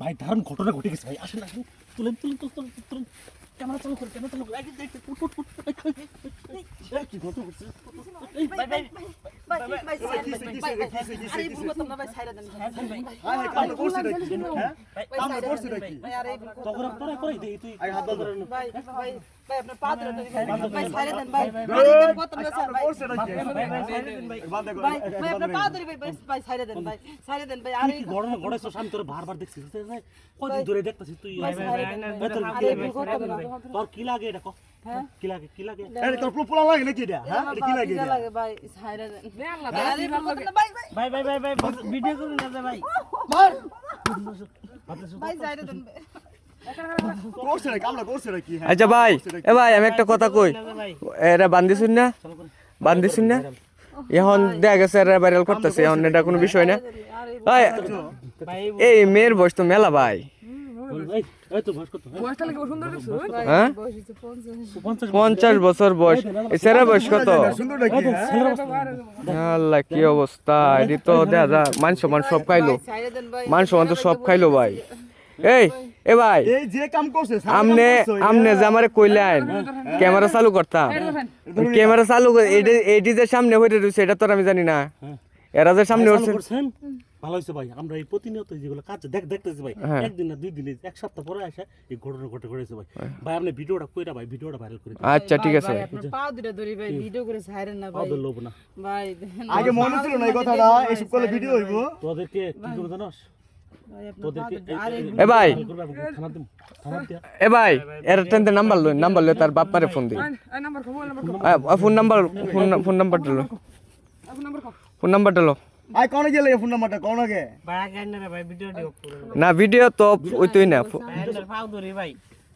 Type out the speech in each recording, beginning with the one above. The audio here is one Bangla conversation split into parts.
ভাই দারুণ ঘটনা ঘটে গেছে ভাই, আসেন আসেন, তুলেন তুলেন তুলেন তুলেন, ক্যামেরা চালু করেন, ক্যামেরা চালু করেন, দেখতে কি ঘটনা ঘটছে। ভাই ভাই ভাই ভাই আরে ভুল না ভাই ছাইরা দেন ভাই কাম করছিস নাকি হ্যাঁ কাম করছিস নাকি ভাই আরে তখন তোরা করে দেই তুই আই হাত ধরে ভাই ভাই ভাই আপনার পা ধরে ভাই ছাইরা দেন ভাই কত না স্যার ভাই করছিস নাকি ভাই ছাইরা দেন ভাই বাদ দে ভাই ভাই আপনার পা ধরে ভাই ভাই ছাইরা দেন ভাই আরে কি ঘটনা ঘটেছে আমি তোর বারবার দেখছিস কদিন ধরে দেখতেছিস তুই, তোর কি লাগে এটা কো, হ্যাঁ কি লাগে কি লাগে, আরে তোর পোলা লাগে নাকি এটা হ্যাঁ এটা কি লাগে এটা লাগে ভাই ছাইরা দেন আরে কত না ভাই ভাই ভাই ভাই ভাই ভাই ভিডিও করুন না ভাই মার ভাই ছাইরা দেন করছিস নাকি কামলা করছিস নাকি হ্যাঁ আচ্ছা ভাই, এ ভাই আমি একটা কথা কই, এরা বান্দিছুন না বান্দিছুন না, এখন দেখা গেছে এরা ভাইরাল করতেছে, এখন এটা কোনো বিষয় না। ভাই এই মেয়ের বয়স তো মেলা ভাই, এই এই তো ভাস কত, হ্যাঁ 50 বছর বয়স, এই ছেলের বয়স কত? সুন্দর নাকি হ্যাঁ আল্লাহ কি অবস্থা, এটি তো দেখা যা মান সম্মান সব খাইলো, ছাইরা দেন ভাই মান সম্মান তো সব খাইলো ভাই। এই এ ভাই এই যে কাম করছিস আমনে আমনে যে আমারে কইলেন ক্যামেরা চালু করতাম, ক্যামেরা চালু এইটি যে সামনে হইতে রইছে এটা তো আর আমি জানি না, এরা যে সামনে হচ্ছে। করছেন ভালো হইছে ভাই, আমরা এই প্রতিনিয়ত যেগুলো কাজ দেখতেছি ভাই, একদিন না দুই দিন এক সপ্তাহ পরে আসে এই ঘটনা ঘটেছে ভাই। ভাই আপনি ভিডিওটা কইরা ভাই ভিডিওটা ভাইরাল করে দিন, আচ্ছা ঠিক আছে ভাই। আপনার পা ধরে ধরি ভাই ভিডিও করে ছাইরেন না ভাই ওদের লোভ না, ভাই আগে মনে ছিল না এই কথাটা এইসব করলে ভিডিও হইব তোদেরকে কি করে জানোস, ভাই আপনার পা তোদেরকে ধরে আরে এ ভাই থানা দিম, থানা দিয়া এ ভাই এর টেনতে নাম্বার লই তার বাপ মারে ফোন দি, ফোন নাম্বারটা লো, ফোন নাম্বারটা লো। আই কোনে গেলে ফোন নাম্বারটা কোন আগে ভাই আগে না ভাই ভিডিও দিও করুন না ভিডিও তো ওইতই না, ভাই পাও ধরি ভাই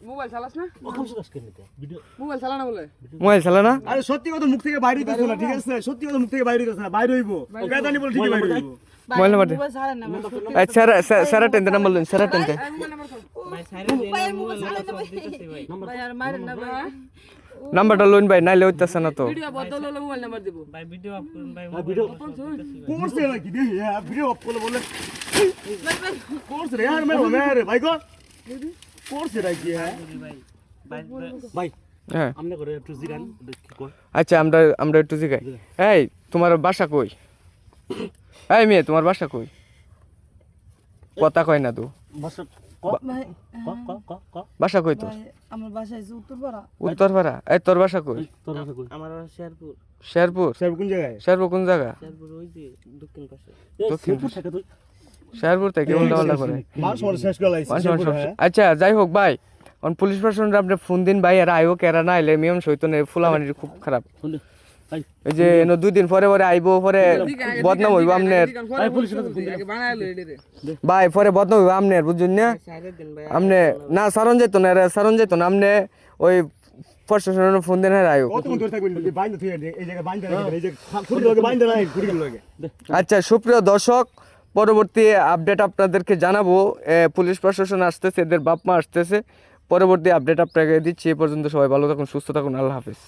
মোবাইল চালাস না? ও কম সুদাস কেন নিতে ভিডিও মোবাইল চালা না বলে? মোবাইল চালা না? আরে সত্যি কথা মুখ থেকে বাইরে হইতেছ না ঠিক আছে সত্যি কথা মুখ থেকে বাইরে হইতেছ না বাইরে হইব বেদানি বলে ঠিক বাইরে হইব মোবাইল নাম্বার দে। মোবাইল ছাড়েন না আচ্ছা সারা টেনতে নাম্বার লই, সারা টেনতে ভাই সাইরা দিন ভাই মোবাইল মোবাইল ছাড়েন না ভাই দিতেছি ভাই ভাই আর মারেন না ভাই নাম্বারটা লইন ভাই, নাইলে হইতাছে না তো। ভিডিও বদল হলে মোবাইল নাম্বার দেব। ভাই ভিডিও অফ করুন ভাই ভিডিও করছে নাকি দেখি হ্যাঁ ভিডিও অফ করলে বলে করছে রে यार মেরে ভাই গো করছে নাকি হ্যাঁ ভাই ভাই হ্যাঁ আমনে করে একটু জিগান কি কর, আচ্ছা আমরা একটু জিগাই। এই তোমার বাসা কই? এই মেয়ে তোমার বাসা কই? কথা কয় না তো, বস ভাই ক ক ক ক বাসা কই তোর? ভাই আমার বাসায় আছে উত্তরপাড়া উত্তরপাড়া। এই তোর বাসা কই? তোর কথা কই, আমার শেরপুর শেরপুর। স্যার কোন জায়গায় শেরপুর কোন জায়গা? শেরপুর ওই যে দক্ষিণ পাশে এই শিবপুর থেকে তুই শেরপুর থেকে উল্টা করে মানুষ মনে শেষ করে লাইছে মানুষ আচ্ছা যাই হোক ভাই, অন পুলিশ প্রশাসনরা আপনি ফোন দিন ভাই, এরা আইও কেরা না আইলে মিয়ম সইতনে ফুলামানির খুব খারাপ। শুনে ভাই এই যে এনো 2 দিন পরে পরে আইবো, পরে বদনাম হইব আমনের ভাই পুলিশের কাছে আগে বানাইলো এডি রে। ভাই, পরে বদনাম হইব আমনের, বুঝুন না? সাইরা দিন ভাই আমনে না সারণ যেত না, এরা সারণ যেত না, আমনে ওই প্রশাসনের ফোন দেন আইও। কতক্ষণ ধরে থাকবেন বাইন্দা থেকে এই জায়গায় বাইন্দা রাখবেন এই যে খুঁড়ি লগে বাইন্দা রাখেন খুঁড়ি লগে আচ্ছা সুপ্রিয় দর্শক, পরবর্তী আপডেট আপনাদেরকে জানাবো। পুলিশ প্রশাসন আসতেছে, এদের বাপ মা আসতেছে, পরবর্তী আপডেট আপনাকে দিচ্ছি। এ পর্যন্ত সবাই ভালো থাকুন, সুস্থ থাকুন, আল্লাহ হাফেজ।